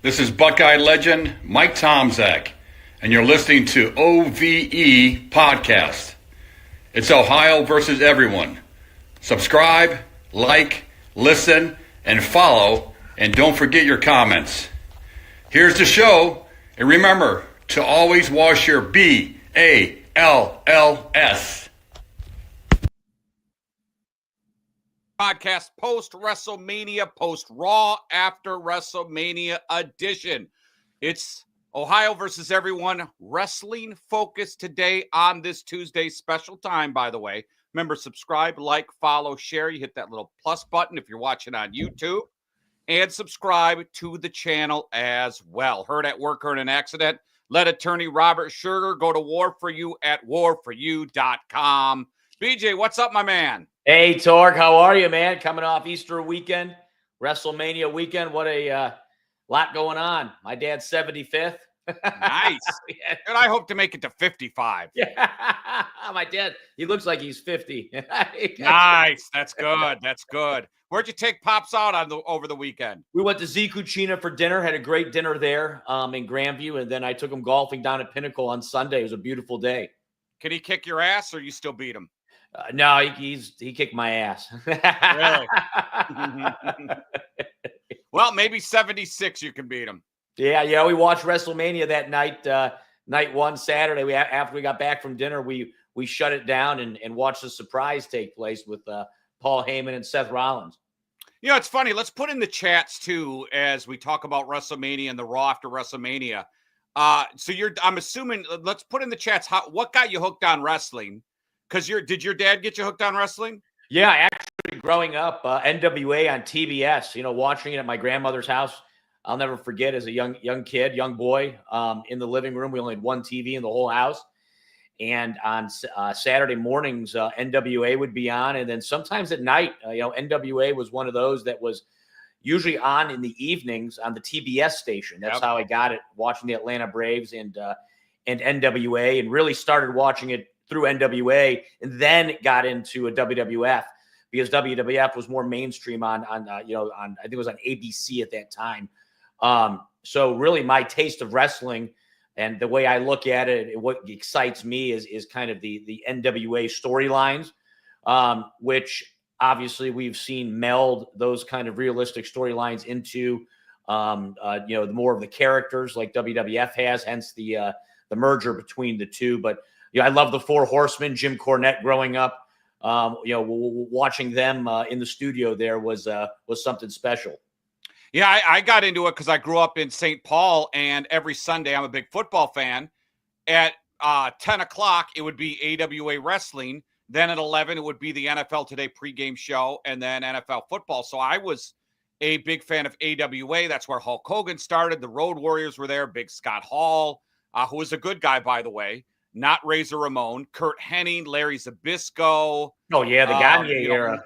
This is Buckeye legend Mike Tomczak, and you're listening to OVE Podcast. It's Ohio versus everyone. Subscribe, like, listen, and follow, and don't forget your comments. Here's the show, and remember to always wash your BALLS. Podcast post-WrestleMania, post-Raw after WrestleMania edition. It's Ohio versus everyone, wrestling focus today on this Tuesday, special time, by the way. Remember, subscribe, like, follow, share. You hit that little plus button if you're watching on YouTube, and subscribe to the channel as well. Hurt at work or in an accident, let attorney Robert Sugar go to war for you at warforyou.com. BJ, what's up, my man? Hey, Torque, how are you, man? Coming off Easter weekend, WrestleMania weekend. What a lot going on. My dad's 75th. Nice. Yeah. And I hope to make it to 55. Yeah. My dad, he looks like he's 50. Nice. That's good. That's good. Where'd you take Pops out over the weekend? We went to Z Cucina for dinner, had a great dinner there in Grandview, and then I took him golfing down at Pinnacle on Sunday. It was a beautiful day. Can he kick your ass or you still beat him? No, he kicked my ass. Really? Well, maybe 76 you can beat him. Yeah, we watched WrestleMania that night, night one, Saturday. After we got back from dinner, we shut it down and watched the surprise take place with Paul Heyman and Seth Rollins. You know, it's funny. Let's put in the chats, too, as we talk about WrestleMania and the Raw after WrestleMania. I'm assuming, let's put in the chats, what got you hooked on wrestling? Because did your dad get you hooked on wrestling? Yeah, actually, growing up, NWA on TBS, watching it at my grandmother's house. I'll never forget as a young kid, young boy, in the living room. We only had one TV in the whole house. And on Saturday mornings, NWA would be on. And then sometimes at night, NWA was one of those that was usually on in the evenings on the TBS station. That's how I got it, watching the Atlanta Braves and NWA, and really started watching it through NWA, and then it got into a WWF because WWF was more mainstream on I think it was on ABC at that time. So really my taste of wrestling and the way I look at it, what excites me is kind of the NWA storylines, which obviously we've seen meld those kind of realistic storylines into the more of the characters like WWF has, hence the merger between the two. But I love the Four Horsemen, Jim Cornette growing up. Watching them in the studio there was something special. Yeah, I got into it because I grew up in St. Paul, and every Sunday, I'm a big football fan. At 10 o'clock, it would be AWA wrestling. Then at 11, it would be the NFL Today pregame show, and then NFL football. So I was a big fan of AWA. That's where Hulk Hogan started. The Road Warriors were there. Big Scott Hall, who was a good guy, by the way. Not Razor Ramon, Kurt Hennig, Larry Zbyszko. Oh, yeah, the Gagne era.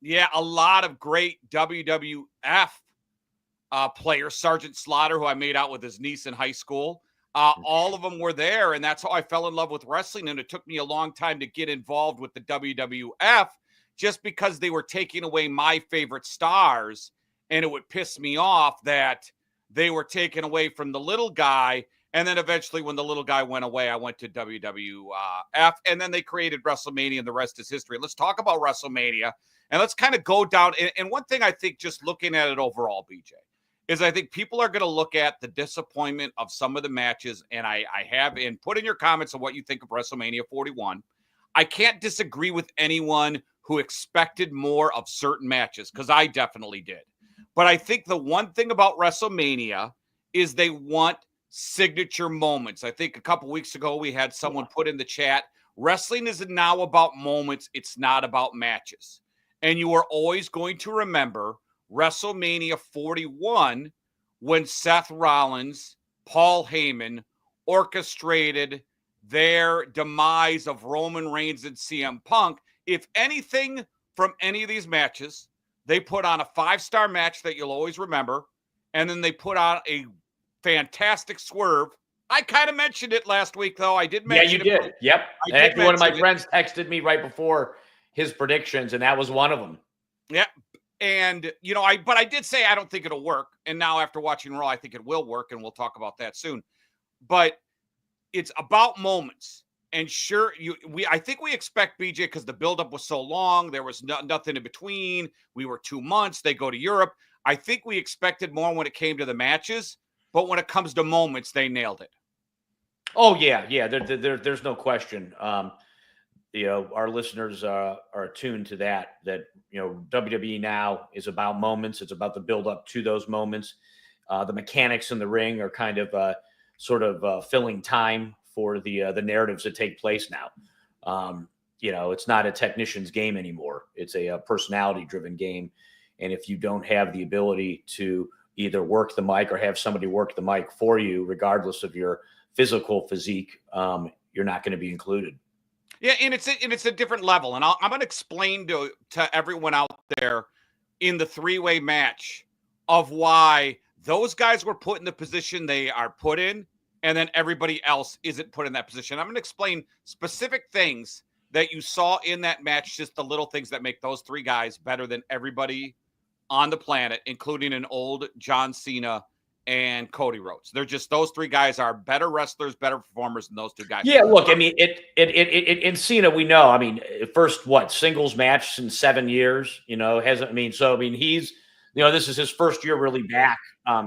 Yeah, a lot of great WWF players. Sergeant Slaughter, who I made out with his niece in high school. All of them were there, and that's how I fell in love with wrestling. And it took me a long time to get involved with the WWF just because they were taking away my favorite stars, and it would piss me off that they were taken away from the little guy. And then eventually when the little guy went away, I went to WWF, and then they created WrestleMania, and the rest is history. Let's talk about WrestleMania, and let's kind of go down. And one thing I think, just looking at it overall, BJ, is I think people are going to look at the disappointment of some of the matches, and I have, and put in your comments on what you think of WrestleMania 41. I can't disagree with anyone who expected more of certain matches, because I definitely did. But I think the one thing about WrestleMania is they want signature moments. I think a couple weeks ago we had someone put in the chat, wrestling is now about moments, it's not about matches. And you are always going to remember WrestleMania 41 when Seth Rollins, Paul Heyman orchestrated their demise of Roman Reigns and CM Punk. If anything from any of these matches, they put on a 5-star match that you'll always remember, and then they put on a fantastic swerve. I kind of mentioned it last week, though. I did mention it. Yeah, you did. Yep. One of my friends texted me right before his predictions, and that was one of them. Yeah. And, but I did say I don't think it'll work. And now after watching Raw, I think it will work. And we'll talk about that soon. But it's about moments. And sure, I think we expect BJ because the buildup was so long. There was nothing in between. We were 2 months. They go to Europe. I think we expected more when it came to the matches. But when it comes to moments, they nailed it. Oh, yeah. There's no question. Our listeners are attuned to that, WWE now is about moments. It's about the build up to those moments. The mechanics in the ring are kind of filling time for the narratives that take place now. It's not a technician's game anymore. It's a personality driven game. And if you don't have the ability to either work the mic or have somebody work the mic for you, regardless of your physical physique, you're not going to be included. Yeah, and it's a different level. And I'm going to explain to everyone out there in the three-way match of why those guys were put in the position they are put in, and then everybody else isn't put in that position. I'm going to explain specific things that you saw in that match, just the little things that make those three guys better than everybody on the planet, including an old John Cena and Cody Rhodes. They're just, those three guys are better wrestlers, better performers than those two guys. Yeah, look, I mean, in Cena, we know, I mean, first, singles match in 7 years, he's, this is his first year really back,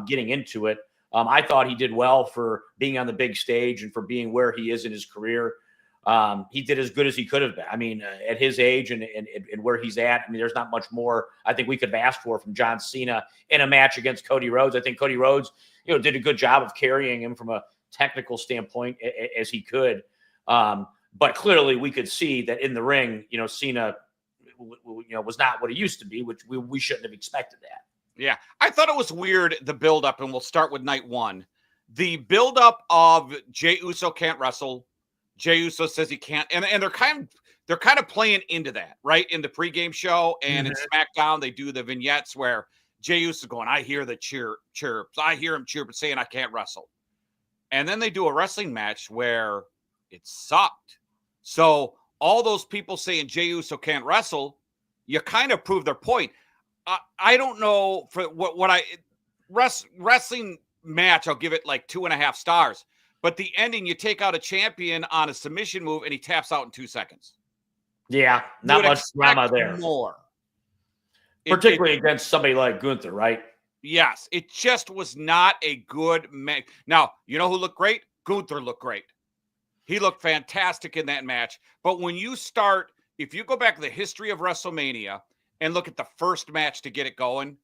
getting into it. I thought he did well for being on the big stage and for being where he is in his career. He did as good as he could have been. I mean, at his age and where he's at, I mean, there's not much more I think we could have asked for from John Cena in a match against Cody Rhodes. I think Cody Rhodes, did a good job of carrying him from a technical standpoint as he could. But clearly we could see that in the ring, Cena, was not what he used to be, which we shouldn't have expected that. Yeah. I thought it was weird, the buildup, and we'll start with night one. The buildup of Jey Uso can't wrestle. Jey Uso says he can't, and they're kind of playing into that, right? In the pregame show and in SmackDown, they do the vignettes where Jey Uso going, I hear the chirps. I hear him chirping saying I can't wrestle. And then they do a wrestling match where it sucked. So all those people saying Jey Uso can't wrestle, you kind of prove their point. I don't know for wrestling match, I'll give it like 2.5 stars. But the ending, you take out a champion on a submission move and he taps out in 2 seconds. Yeah, not much drama there. More. Particularly against somebody like Gunther, right? Yes, it just was not a good match. Now, you know who looked great? Gunther looked great. He looked fantastic in that match. But when you start, if you go back to the history of WrestleMania and look at the first match to get it going,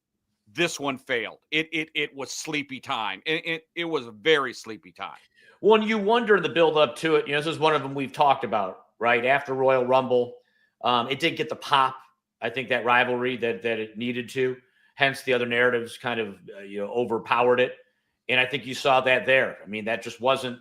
this one failed. It was sleepy time. It was a very sleepy time. When you wonder the build up to it, this is one of them we've talked about, right? After Royal Rumble, it did get the pop. I think that rivalry that it needed to. Hence, the other narratives kind of overpowered it, and I think you saw that there. I mean, that just wasn't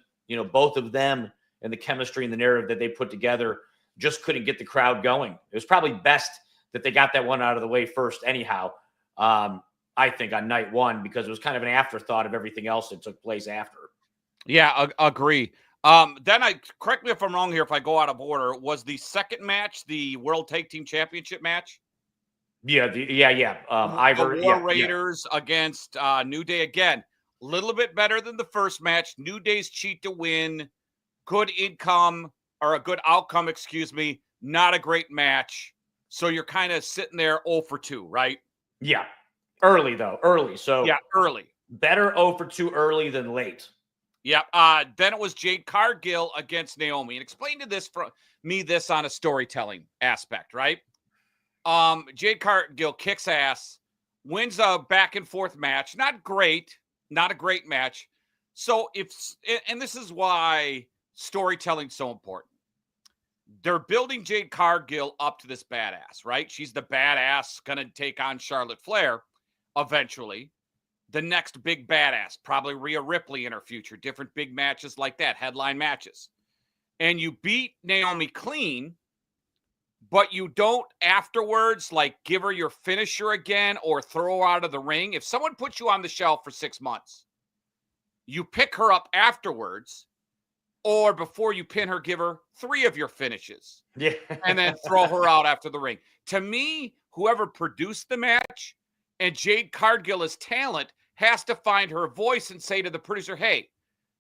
both of them and the chemistry and the narrative that they put together just couldn't get the crowd going. It was probably best that they got that one out of the way first, anyhow. I think on night one, because it was kind of an afterthought of everything else that took place after. Yeah, agree. Then correct me if I'm wrong here, if I go out of order, was the second match the World Tag Team Championship match? Yeah. War Raiders against New Day. Again, a little bit better than the first match. New Day's cheat to win. Good outcome, excuse me. Not a great match. So you're kind of sitting there 0 for 2, right? Yeah. Early, though. Early. So yeah, early. Better 0 for 2 early than late. Yeah. Then it was Jade Cargill against Naomi. And explain to this on a storytelling aspect, right? Jade Cargill kicks ass, wins a back and forth match. Not a great match. So and this is why storytelling's so important. They're building Jade Cargill up to this badass, right? She's the badass gonna take on Charlotte Flair eventually. The next big badass, probably Rhea Ripley in her future, different big matches like that, headline matches. And you beat Naomi clean, but you don't afterwards give her your finisher again or throw her out of the ring. If someone puts you on the shelf for 6 months, you pick her up afterwards, or before you pin her, give her 3 of your finishes. Yeah. And then throw her out after the ring. To me, whoever produced the match and Jade Cargill as talent has to find her voice and say to the producer, hey,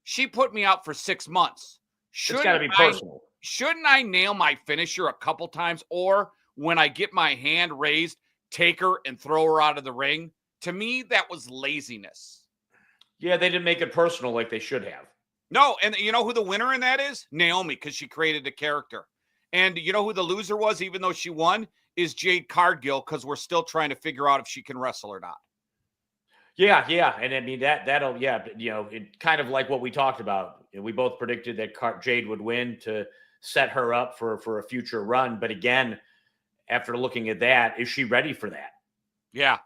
she put me out for 6 months. It's got to be personal. Shouldn't I nail my finisher a couple times? Or when I get my hand raised, take her and throw her out of the ring? To me, that was laziness. Yeah, they didn't make it personal like they should have. No, and you know who the winner in that is? Naomi, because she created a character. And you know who the loser was, even though she won, is Jade Cargill, because we're still trying to figure out if she can wrestle or not. Yeah. And I mean, that'll, it kind of like what we talked about. We both predicted that Jade would win to set her up for a future run. But again, after looking at that, is she ready for that? Yeah.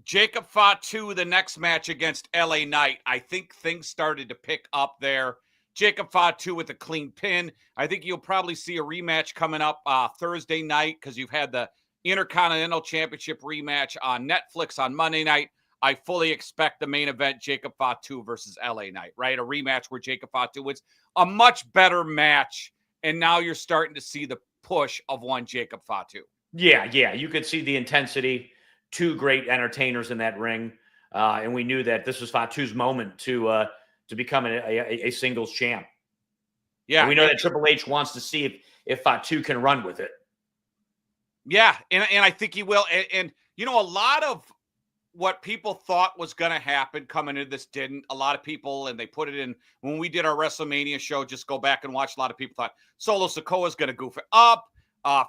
Jacob Fatu, the next match against LA Knight. I think things started to pick up there. Jacob Fatu with a clean pin. I think you'll probably see a rematch coming up Thursday night, because you've had the Intercontinental Championship rematch on Netflix on Monday night. I fully expect the main event, Jacob Fatu versus LA Knight, right? A rematch where Jacob Fatu wins. A much better match. And now you're starting to see the push of one Jacob Fatu. Yeah. You could see the intensity. Two great entertainers in that ring. And we knew that this was Fatu's moment to become a singles champ. Yeah. And we know that Triple H wants to see if Fatu can run with it. Yeah. And I think he will. And a lot of what people thought was going to happen coming into this didn't. A lot of people, and they put it in when we did our WrestleMania show, just go back and watch. A lot of people thought Solo Sikoa's going to goof it up.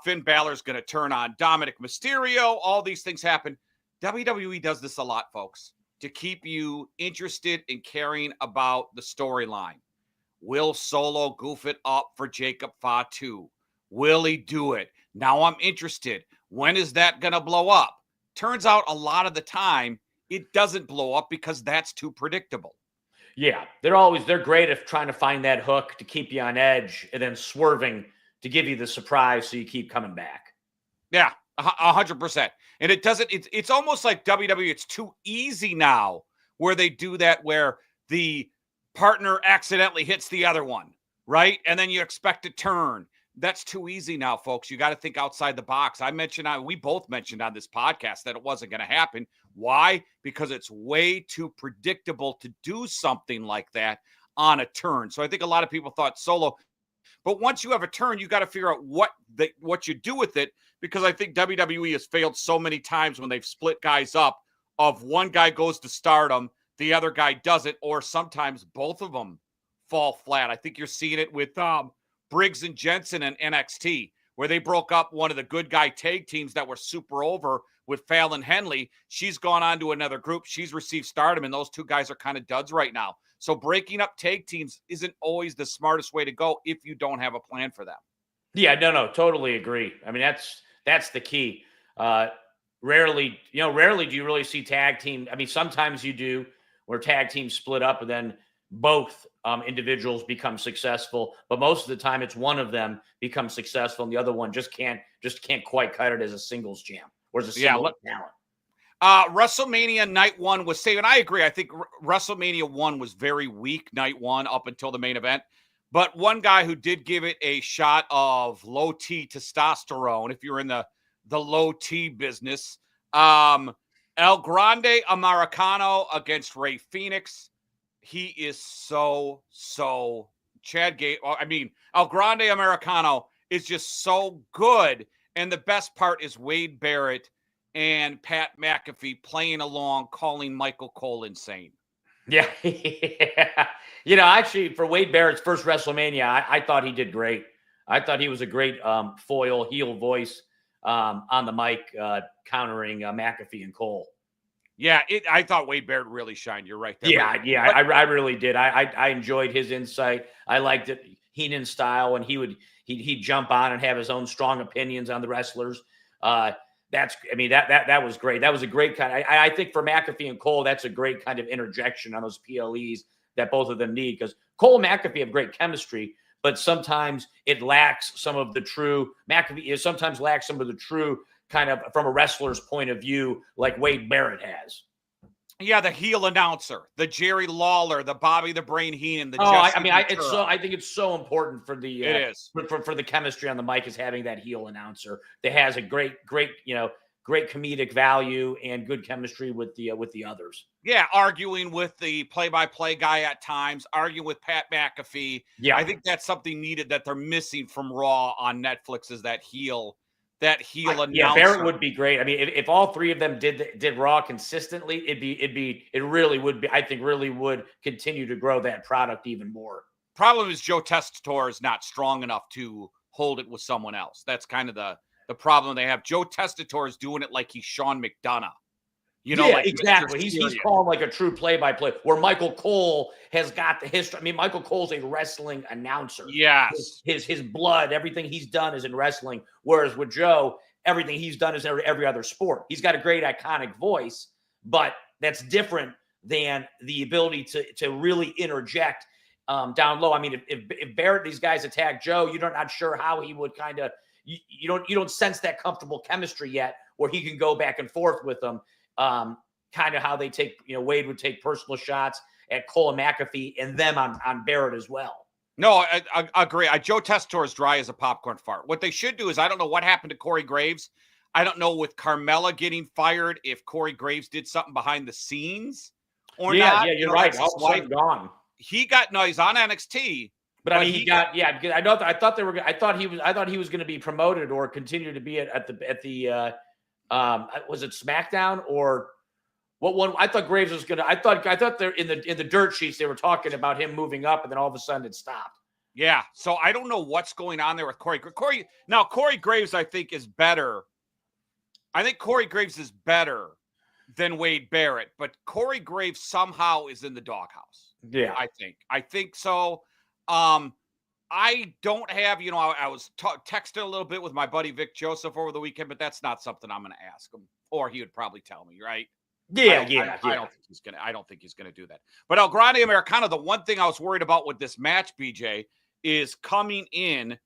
Finn Balor's going to turn on Dominic Mysterio. All these things happen. WWE does this a lot, folks, to keep you interested in caring about the storyline. Will Solo goof it up for Jacob Fatu? Will he do it? Now I'm interested. When is that going to blow up? Turns out a lot of the time it doesn't blow up because that's too predictable. Yeah, they're great at trying to find that hook to keep you on edge and then swerving to give you the surprise so you keep coming back. Yeah, 100%. And it's almost like WWE, it's too easy now where they do that, where the partner accidentally hits the other one, right? And then you expect a turn. That's too easy now, folks. You got to think outside the box. We both mentioned on this podcast that it wasn't going to happen. Why? Because it's way too predictable to do something like that on a turn. So I think a lot of people thought Solo, but once you have a turn, you got to figure out what you do with it, because I think WWE has failed so many times when they've split guys up, of one guy goes to Stardom, the other guy doesn't, or sometimes both of them fall flat. I think you're seeing it with Briggs and Jensen and NXT, where they broke up one of the good guy tag teams that were super over with Fallon Henley. She's gone on to another group. She's received Stardom, and those two guys are kind of duds right now. So breaking up tag teams isn't always the smartest way to go if you don't have a plan for them. Yeah, no, totally agree. I mean, that's the key. Rarely do you really see tag team. I mean, sometimes you do, where tag teams split up and then both individuals become successful, but most of the time it's one of them becomes successful and the other one just can't quite cut it as a singles champ or as a single talent. WrestleMania night one was saved, and I agree. I think WrestleMania 1 was very weak night one up until the main event. But one guy who did give it a shot of low T testosterone, if you're in the low T business, El Grande Americano against Rey Fenix. He is so El Grande Americano is just so good. And the best part is Wade Barrett and Pat McAfee playing along, calling Michael Cole insane. Yeah. Actually, for Wade Barrett's first WrestleMania, I thought he did great. I thought he was a great foil heel voice on the mic, countering McAfee and Cole. Yeah, I thought Wade Barrett really shined. You're right there. Yeah, I really did. I enjoyed his insight. I liked it, Heenan style, and he'd jump on and have his own strong opinions on the wrestlers. That was great. That was a great kind. I think for McAfee and Cole, that's a great kind of interjection on those PLEs that both of them need, because Cole and McAfee have great chemistry, but sometimes it lacks some of the true. McAfee sometimes lacks some of the true kind of from a wrestler's point of view, like Wade Barrett has. Yeah, the heel announcer, the Jerry Lawler, the Bobby the Brain Heenan, the I Jesse mean, Ventura. I think it's so important for the It is. for the chemistry on the mic is having that heel announcer that has a great great comedic value and good chemistry with the others. Yeah, arguing with the play-by-play guy at times, arguing with Pat McAfee. Yeah, I think that's something needed that they're missing from Raw on Netflix is that heel announcer. Yeah, Barrett would be great. I mean, if all three of them did Raw consistently, it really would be. I think really would continue to grow that product even more. Problem is Joe Tessitore is not strong enough to hold it with someone else. That's kind of the problem they have. Joe Tessitore is doing it like he's Sean McDonough. You know, yeah, like exactly. He's calling like a true play-by-play. Where Michael Cole has got the history. I mean, Michael Cole's a wrestling announcer. Yes, his blood, everything he's done is in wrestling. Whereas with Joe, everything he's done is every other sport. He's got a great iconic voice, but that's different than the ability to really interject down low. I mean, if Barrett, these guys attack Joe, you're not sure how he would kind of you don't sense that comfortable chemistry yet, where he can go back and forth with them. Kind of how they take, Wade would take personal shots at Cole and McAfee and them on Barrett as well. No, I agree. Joe Tessitore is dry as a popcorn fart. What they should do is, I don't know what happened to Corey Graves. I don't know with Carmella getting fired if Corey Graves did something behind the scenes or not. Yeah, you're right. All of a sudden gone. He's on NXT. But I mean, he got because I thought he was going to be promoted or continue to be at the was it SmackDown or what one? I thought Graves was gonna. I thought they're in the dirt sheets they were talking about him moving up, and then all of a sudden it stopped. Yeah, so I don't know what's going on there with Corey. Corey Graves, I think, is better. I think Corey Graves is better than Wade Barrett, but Corey Graves somehow is in the doghouse. Yeah, I think so. I don't have, I was texting a little bit with my buddy Vic Joseph over the weekend, but that's not something I'm going to ask him, or he would probably tell me, right? Yeah. I don't think he's gonna do that. But El Grande Americano, the one thing I was worried about with this match, BJ, is coming in.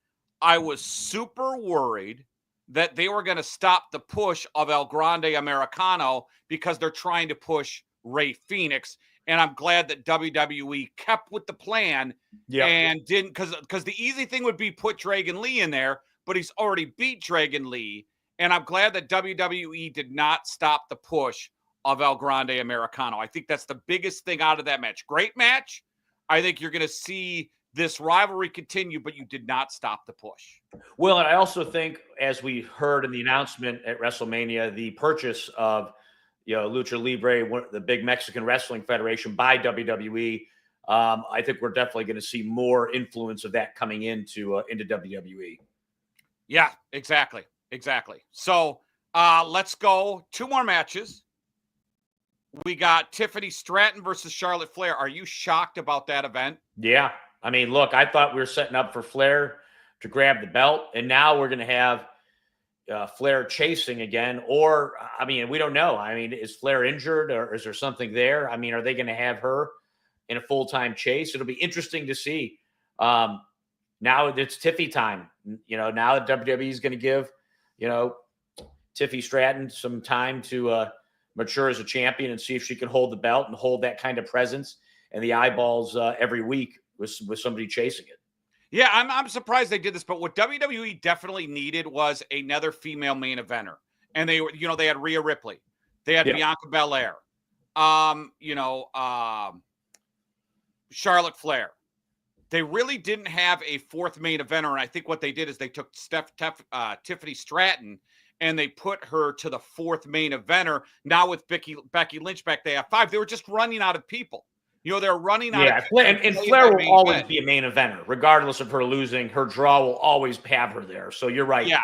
I was super worried that they were going to stop the push of El Grande Americano because they're trying to push Rey Fenix. And I'm glad that WWE kept with the plan and didn't, because the easy thing would be put Dragon Lee in there, but he's already beat Dragon Lee. And I'm glad that WWE did not stop the push of El Grande Americano. I think that's the biggest thing out of that match. Great match. I think you're going to see this rivalry continue, but you did not stop the push. Well, and I also think, as we heard in the announcement at WrestleMania, the purchase of Lucha Libre, the big Mexican wrestling federation, by WWE, I think we're definitely going to see more influence of that coming into WWE. Yeah, exactly. So let's go. 2 more matches. We got Tiffany Stratton versus Charlotte Flair. Are you shocked about that event? Yeah. I mean, look, I thought we were setting up for Flair to grab the belt, and now we're going to have Flair chasing again. Or, I mean, we don't know. I mean, is Flair injured, or is there something there? I mean, are they going to have her in a full-time chase? It'll be interesting to see. Now it's Tiffy time. Now that WWE is going to give, Tiffy Stratton some time to mature as a champion and see if she can hold the belt and hold that kind of presence and the eyeballs every week with somebody chasing it. Yeah, I'm surprised they did this, but what WWE definitely needed was another female main eventer. And they were, they had Rhea Ripley. They had Bianca Belair. Charlotte Flair. They really didn't have a fourth main eventer, and I think what they did is they took Tiffany Stratton and they put her to the fourth main eventer. Now with Becky Lynch back, they have 5. They were just running out of people. They're running out of people. And Flair will always be a main eventer, regardless of her losing. Her draw will always have her there. So you're right. Yeah.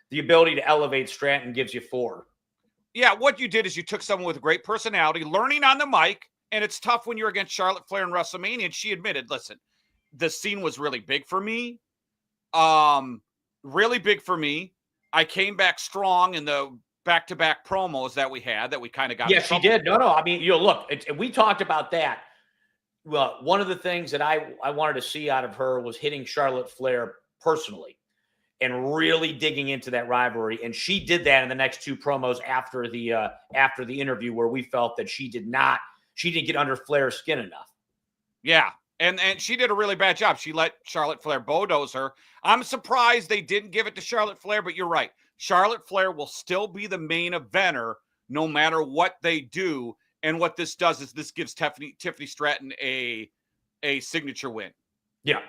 The ability to elevate Stratton gives you 4. Yeah, what you did is you took someone with a great personality, learning on the mic, and it's tough when you're against Charlotte Flair in WrestleMania, and she admitted, listen, the scene was really big for me. Really big for me. I came back strong in the back-to-back promos that we kind of got. Yes, she did. No. I mean, look, we talked about that. Well, one of the things that I wanted to see out of her was hitting Charlotte Flair personally. and really digging into that rivalry. And she did that in the next two promos after the interview, where we felt that she didn't get under Flair's skin enough. Yeah. And she did a really bad job. She let Charlotte Flair bulldoze her. I'm surprised they didn't give it to Charlotte Flair, but you're right. Charlotte Flair will still be the main eventer no matter what they do. And what this does is this gives Tiffany Stratton a signature win. Yeah.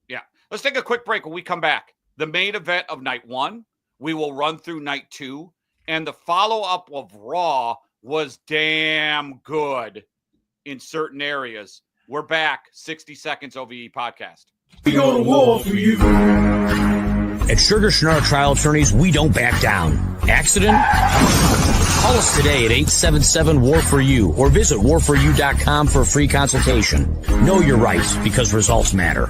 Yeah. Let's take a quick break. When we come back, the main event of night 1, we will run through night 2, and the follow-up of Raw was damn good in certain areas. We're back. 60 Seconds OVE podcast. We go to war for you. At Sugar Schnurr Trial Attorneys, we don't back down. Accident? Call us today at 877-WAR-FOR-YOU or visit warforyou.com for a free consultation. Know your rights, because results matter.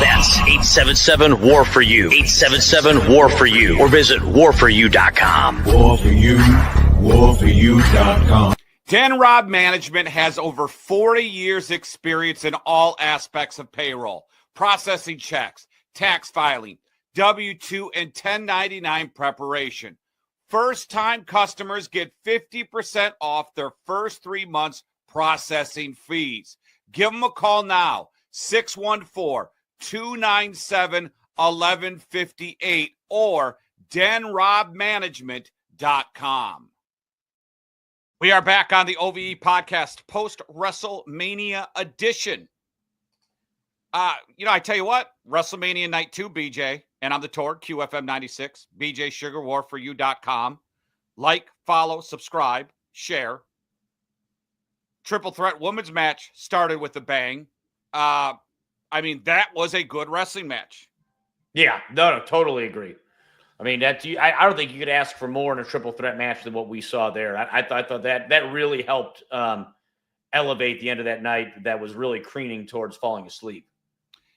That's 877-WAR-FOR-YOU. 877-WAR-FOR-YOU or visit warforyou.com. War for you. Warforyou.com. Dan Robb Management has over 40 years experience in all aspects of payroll, processing checks, tax filing, W-2 and 1099 preparation. First-time customers get 50% off their first 3 months processing fees. Give them a call now, 614-297-1158 or denrobmanagement.com. We are back on the OVE podcast, post-WrestleMania edition. I tell you what, WrestleMania Night 2, BJ, and I'm the Torg, QFM 96, BJ Sugar, warforyou.com. Like, follow, subscribe, share. Triple Threat Women's match started with a bang. That was a good wrestling match. Yeah, no, totally agree. I mean, I don't think you could ask for more in a triple threat match than what we saw there. I thought that really helped elevate the end of that night that was really careening towards falling asleep.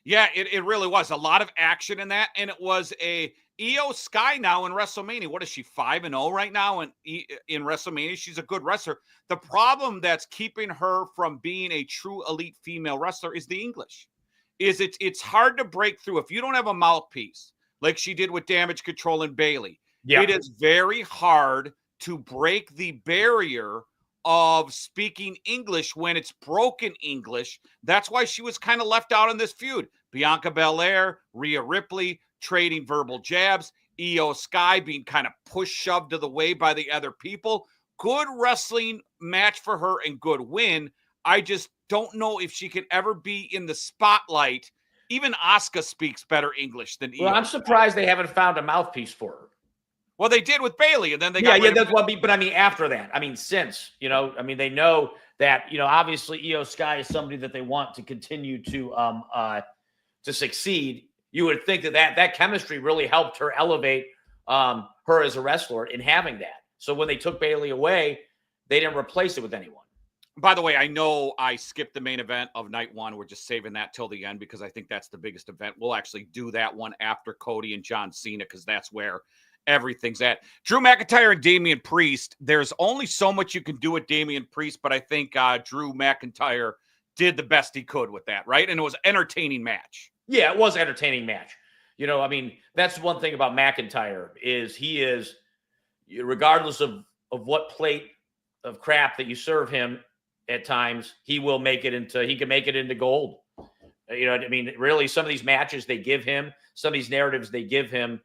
Yeah, it really was. A lot of action in that, and it was a Eio Sky now in WrestleMania. What is she, 5-0 right now in WrestleMania? She's a good wrestler. The problem that's keeping her from being a true elite female wrestler is the English. It's hard to break through. If you don't have a mouthpiece, like she did with Damage Control and Bayley, It is very hard to break the barrier of speaking English when it's broken English. That's why she was kind of left out in this feud. Bianca Belair, Rhea Ripley trading verbal jabs, Eio Sky being kind of shoved to the way by the other people. Good wrestling match for her and good win. I just don't know if she can ever be in the spotlight. Even Asuka speaks better English than Eio. Well, I'm surprised they haven't found a mouthpiece for her. Well, they did with Bayley, and then they that's what. But after that, since they know that obviously Eio Sky is somebody that they want to continue to succeed. You would think that chemistry really helped her elevate her as a wrestler in having that. So when they took Bayley away, they didn't replace it with anyone. By the way, I know I skipped the main event of night 1. We're just saving that till the end because I think that's the biggest event. We'll actually do that one after Cody and John Cena because that's where everything's at. Drew McIntyre and Damian Priest. There's only so much you can do with Damian Priest, but I think Drew McIntyre did the best he could with that, right? And it was an entertaining match. Yeah, it was an entertaining match. That's one thing about McIntyre is he is, regardless of what plate of crap that you serve him at times, he can make it into gold. Really, some of these matches they give him, some of these narratives they give him,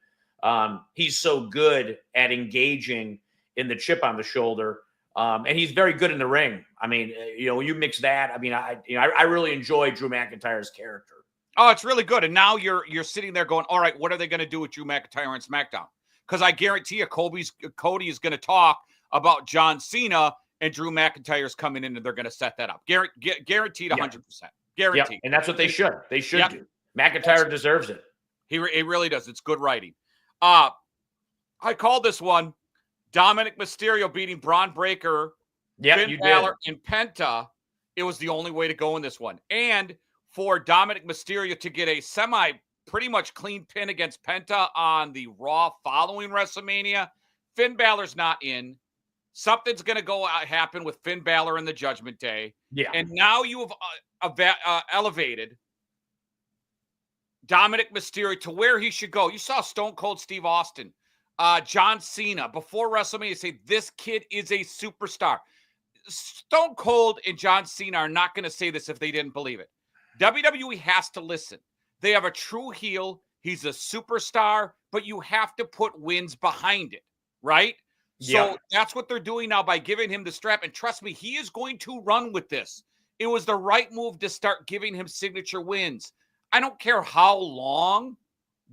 he's so good at engaging in the chip on the shoulder. And he's very good in the ring. When you mix that, I really enjoy Drew McIntyre's character. Oh, it's really good. And now you're sitting there going, all right, what are they going to do with Drew McIntyre on SmackDown? Because I guarantee you Cody is going to talk about John Cena and Drew McIntyre's coming in and they're going to set that up. Guaranteed 100%. Guaranteed. Yep. And that's what they should. They should do. McIntyre deserves it. He really does. It's good writing. I called this one Dominic Mysterio beating Braun Breaker, Finn Balor, and Penta. It was the only way to go in this one. And for Dominic Mysterio to get a pretty much clean pin against Penta on the Raw following WrestleMania, Finn Balor's not in. Something's going to happen with Finn Balor in the Judgment Day. Yeah. And now you have elevated Dominic Mysterio to where he should go. You saw Stone Cold Steve Austin, John Cena before WrestleMania say this kid is a superstar. Stone Cold and John Cena are not going to say this if they didn't believe it. WWE has to listen. They have a true heel. He's a superstar, but you have to put wins behind it, right? So that's what they're doing now by giving him the strap. And trust me, he is going to run with this. It was the right move to start giving him signature wins. I don't care how long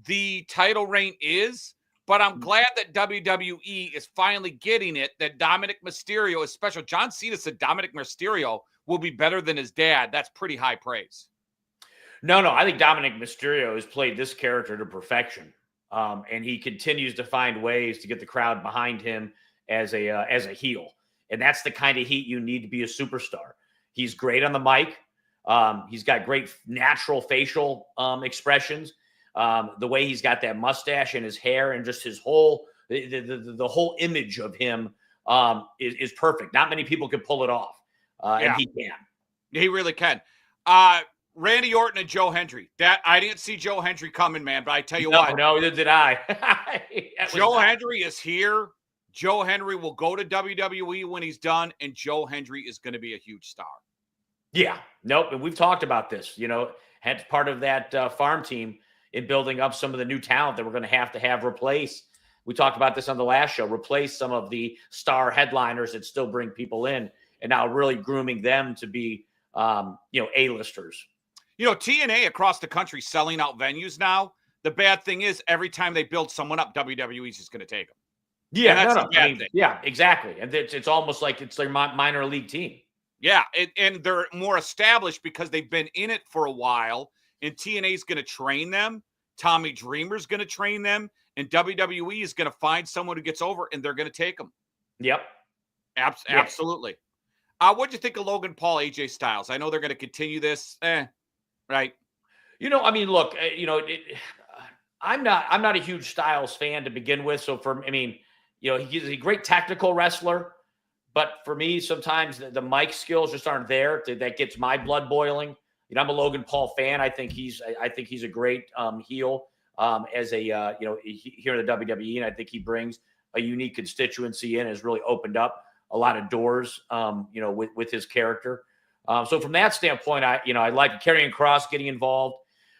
the title reign is, but I'm glad that WWE is finally getting it, that Dominic Mysterio is special. John Cena said Dominic Mysterio will be better than his dad. That's pretty high praise. No, I think Dominic Mysterio has played this character to perfection. And he continues to find ways to get the crowd behind him as a heel. And that's the kind of heat you need to be a superstar. He's great on the mic. He's got great natural facial expressions. The way he's got that mustache and his hair and just his whole the whole image of him is perfect. Not many people can pull it off, and he can. He really can. Randy Orton and Joe Hendry. That I didn't see Joe Hendry coming, man. But I tell you what, no, neither did I. Joe Hendry is here. Joe Hendry will go to WWE when he's done, and Joe Hendry is going to be a huge star. Yeah, nope. And we've talked about this. Hence part of that farm team in building up some of the new talent that we're going to have replace. We talked about this on the last show. Replace some of the star headliners that still bring people in, and now really grooming them to be, A-listers. TNA across the country selling out venues now. The bad thing is every time they build someone up, WWE's just going to take them. Yeah, and that's the bad thing. Yeah, exactly. And it's almost like it's their minor league team. Yeah, and they're more established because they've been in it for a while, and TNA's going to train them. Tommy Dreamer's going to train them, and WWE is going to find someone who gets over, and they're going to take them. Yep. Absolutely. What'd you think of Logan Paul, AJ Styles? I know they're going to continue this. Right. Look, I'm not a huge Styles fan to begin with. So he's a great tactical wrestler, but for me, sometimes the mic skills just aren't there. That gets my blood boiling. I'm a Logan Paul fan. I think he's a great heel as a here in the WWE, and I think he brings a unique constituency in. Has really opened up a lot of doors, with his character. So from that standpoint, I like Karrion Kross getting involved.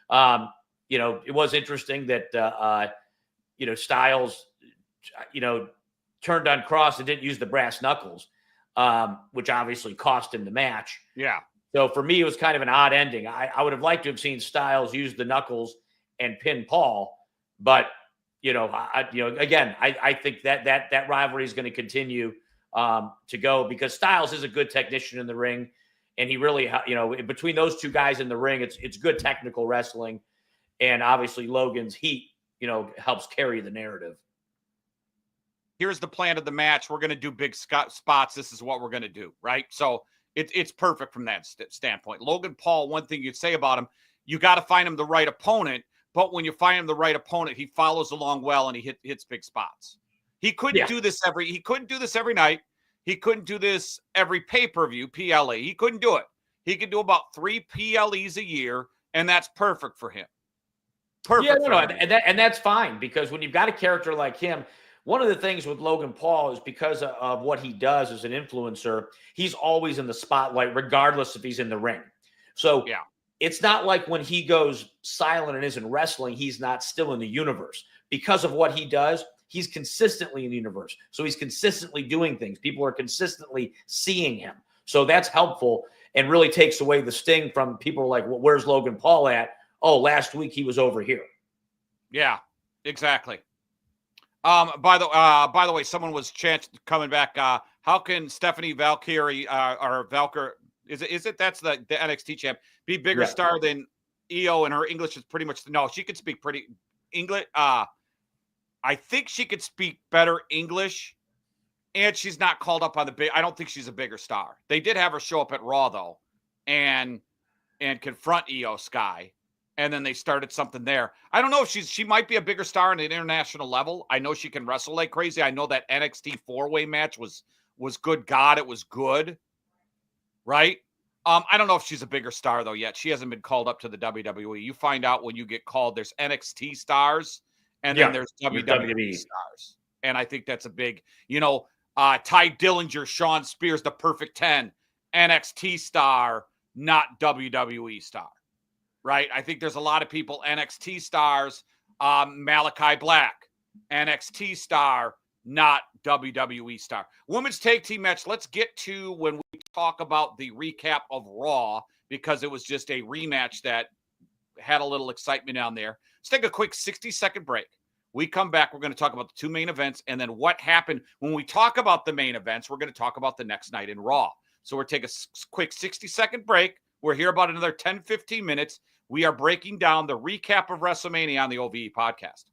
It was interesting that Styles, turned on Kross and didn't use the brass knuckles, which obviously cost him the match. Yeah. So for me, it was kind of an odd ending. I would have liked to have seen Styles use the knuckles and pin Paul, but again, I think that rivalry is going to continue to go because Styles is a good technician in the ring. And he really, between those two guys in the ring, it's good technical wrestling. And obviously Logan's heat, helps carry the narrative. Here's the plan of the match. We're going to do big spots. This is what we're going to do, right? So it's perfect from that standpoint. Logan Paul, one thing you'd say about him, you got to find him the right opponent. But when you find him the right opponent, he follows along well and he hits big spots. He couldn't do this every night. He couldn't do this every pay-per-view, PLE. He couldn't do it. He could do about 3 PLEs a year, and that's perfect for him. Perfect. Yeah, and that's fine because when you've got a character like him, one of the things with Logan Paul is because of what he does as an influencer, he's always in the spotlight regardless if he's in the ring. So it's not like when he goes silent and isn't wrestling, he's not still in the universe. Because of what he does, he's consistently in the universe. So he's consistently doing things. People are consistently seeing him. So that's helpful and really takes away the sting from people like, well, where's Logan Paul at? Oh, last week he was over here. Yeah, exactly. By the way, someone was coming back. How can Stephanie Valkyrie or Valkyrie, is it that's the NXT champ, be bigger star than Eio, and her English is pretty much she could speak pretty English. I think she could speak better English, and she's not called up on the big. I don't think she's a bigger star. They did have her show up at Raw though, and confront Eio Sky, and then they started something there. I don't know if she might be a bigger star on an international level. I know she can wrestle like crazy. I know that NXT 4-way match was good. God, it was good, right? I don't know if she's a bigger star though yet. She hasn't been called up to the WWE. You find out when you get called. There's NXT stars, and then there's WWE stars. And I think that's a big, Ty Dillinger, Sean Spears, the Perfect 10, NXT star, not WWE star, right? I think there's a lot of people, NXT stars, Malachi Black, NXT star, not WWE star. Women's tag team match. Let's get to when we talk about the recap of Raw, because it was just a rematch that had a little excitement down there. Let's take a quick 60-second break. We come back. We're going to talk about the two main events and then what happened. When we talk about the main events, we're going to talk about the next night in Raw. So we're taking a quick 60-second break. We're here about another 10, 15 minutes. We are breaking down the recap of WrestleMania on the OVE podcast.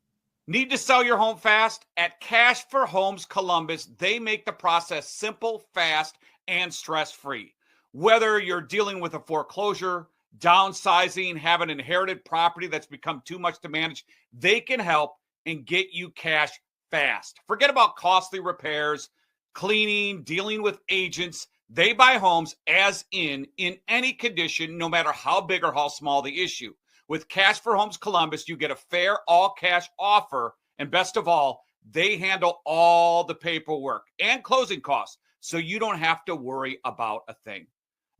Need to sell your home fast? At Cash for Homes Columbus, they make the process simple, fast, and stress-free. Whether you're dealing with a foreclosure, downsizing, have an inherited property that's become too much to manage, they can help and get you cash fast. Forget about costly repairs, cleaning, dealing with agents. They buy homes as in any condition, no matter how big or how small the issue. With Cash for Homes Columbus, you get a fair all-cash offer, and best of all, they handle all the paperwork and closing costs, so you don't have to worry about a thing.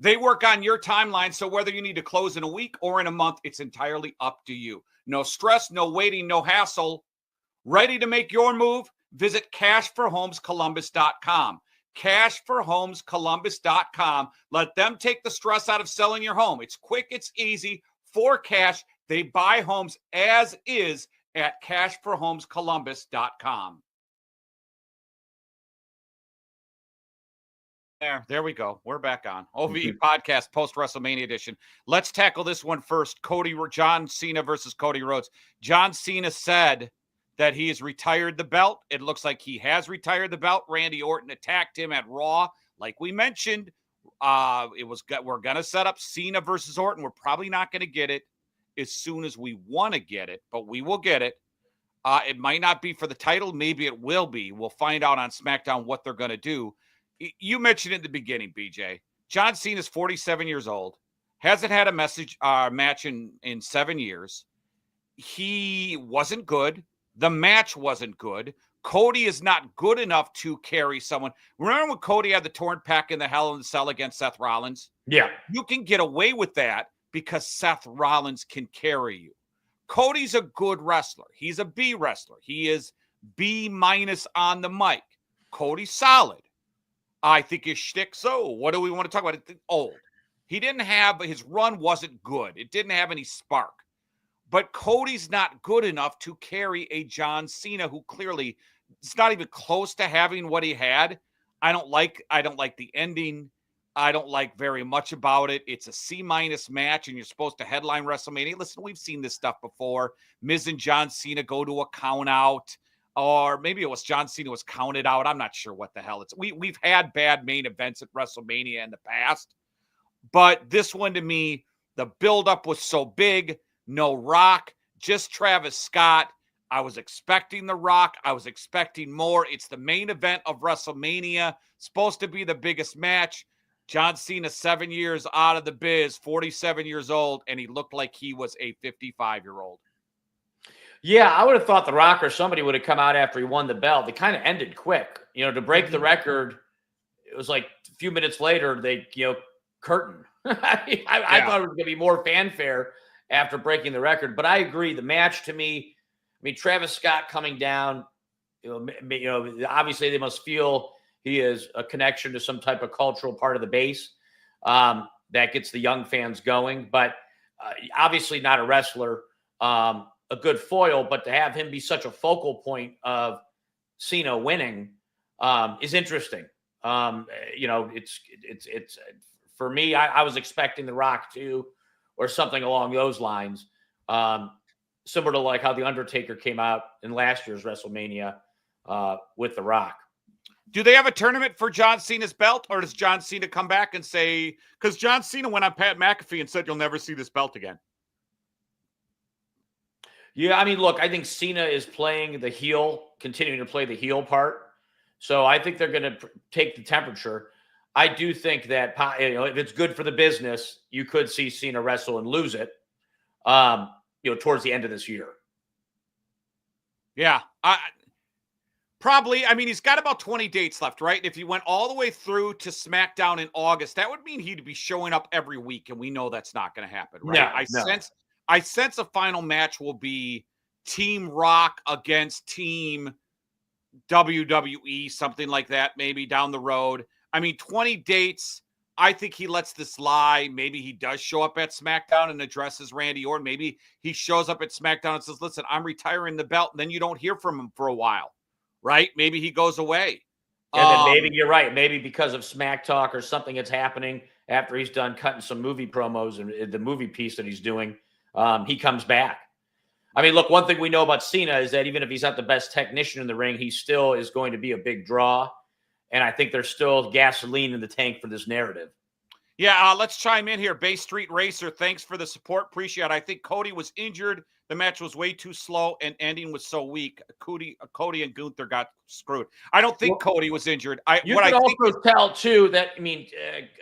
They work on your timeline, so whether you need to close in a week or in a month, it's entirely up to you. No stress, no waiting, no hassle. Ready to make your move? Visit cashforhomescolumbus.com. Cashforhomescolumbus.com. Let them take the stress out of selling your home. It's quick, it's easy. For cash, they buy homes as is at cashforhomescolumbus.com. There we go. We're back on OVE podcast post-WrestleMania edition. Let's tackle this one first. John Cena versus Cody Rhodes. John Cena said that he has retired the belt. It looks like he has retired the belt. Randy Orton attacked him at Raw. Like we mentioned, we're going to set up Cena versus Orton. We're probably not going to get it as soon as we want to get it, but we will get it. It might not be for the title. Maybe it will be. We'll find out on SmackDown what they're going to do. You mentioned it in the beginning, BJ. John Cena is 47 years old. Hasn't had a match in 7 years. He wasn't good. The match wasn't good. Cody is not good enough to carry someone. Remember when Cody had the torn pec in the Hell in the Cell against Seth Rollins? Yeah. You can get away with that because Seth Rollins can carry you. Cody's a good wrestler. He's a B wrestler. He is B- on the mic. Cody's solid. I think his shtick, so what do we want to talk about? Old. He didn't have, his run wasn't good. It didn't have any spark. But Cody's not good enough to carry a John Cena who clearly is not even close to having what he had. I don't like the ending. I don't like very much about it. It's a C- match, and you're supposed to headline WrestleMania. Listen, we've seen this stuff before. Miz and John Cena go to a count out, or maybe it was John Cena was counted out. I'm not sure what the hell it's. We've had bad main events at WrestleMania in the past, but this one to me, the buildup was so big. No Rock, just Travis Scott. I was expecting The Rock. I was expecting more. It's the main event of WrestleMania. Supposed to be the biggest match. John Cena, 7 years out of the biz, 47 years old, and he looked like he was a 55-year-old. Yeah, I would have thought The Rock or somebody would have come out after he won the belt. They kind of ended quick. To break the record, it was like a few minutes later, they, curtain. I thought it was going to be more fanfare after breaking the record. But I agree. The match to me, Travis Scott coming down, obviously they must feel he is a connection to some type of cultural part of the base that gets the young fans going. But obviously not a wrestler, a good foil. But to have him be such a focal point of Cena winning is interesting. It's for me, I was expecting The Rock too, or something along those lines, similar to like how The Undertaker came out in last year's WrestleMania with The Rock. Do they have a tournament for John Cena's belt, or does John Cena come back and say, because John Cena went on Pat McAfee and said, you'll never see this belt again? Yeah, look, I think Cena is playing the heel, continuing to play the heel part. So I think they're going to take the temperature. I do think that if it's good for the business, you could see Cena wrestle and lose it. Towards the end of this year. Yeah, probably. I mean, he's got about 20 dates left, right? If he went all the way through to SmackDown in August, that would mean he'd be showing up every week, and we know that's not going to happen, right? No. I sense a final match will be Team Rock against Team WWE, something like that, maybe down the road. I mean, 20 dates. I think he lets this lie. Maybe he does show up at SmackDown and addresses Randy Orton. Maybe he shows up at SmackDown and says, listen, I'm retiring the belt. And then you don't hear from him for a while, right? Maybe he goes away. And then maybe you're right. Maybe because of Smack Talk or something that's happening after he's done cutting some movie promos and the movie piece that he's doing, he comes back. I mean, look, one thing we know about Cena is that even if he's not the best technician in the ring, he still is going to be a big draw. And I think there's still gasoline in the tank for this narrative. Yeah, let's chime in here. Bay Street Racer, thanks for the support. Appreciate it. I think Cody was injured. The match was way too slow and ending was so weak. Cody and Gunther got screwed. I don't think Cody was injured. You can also tell, too, that,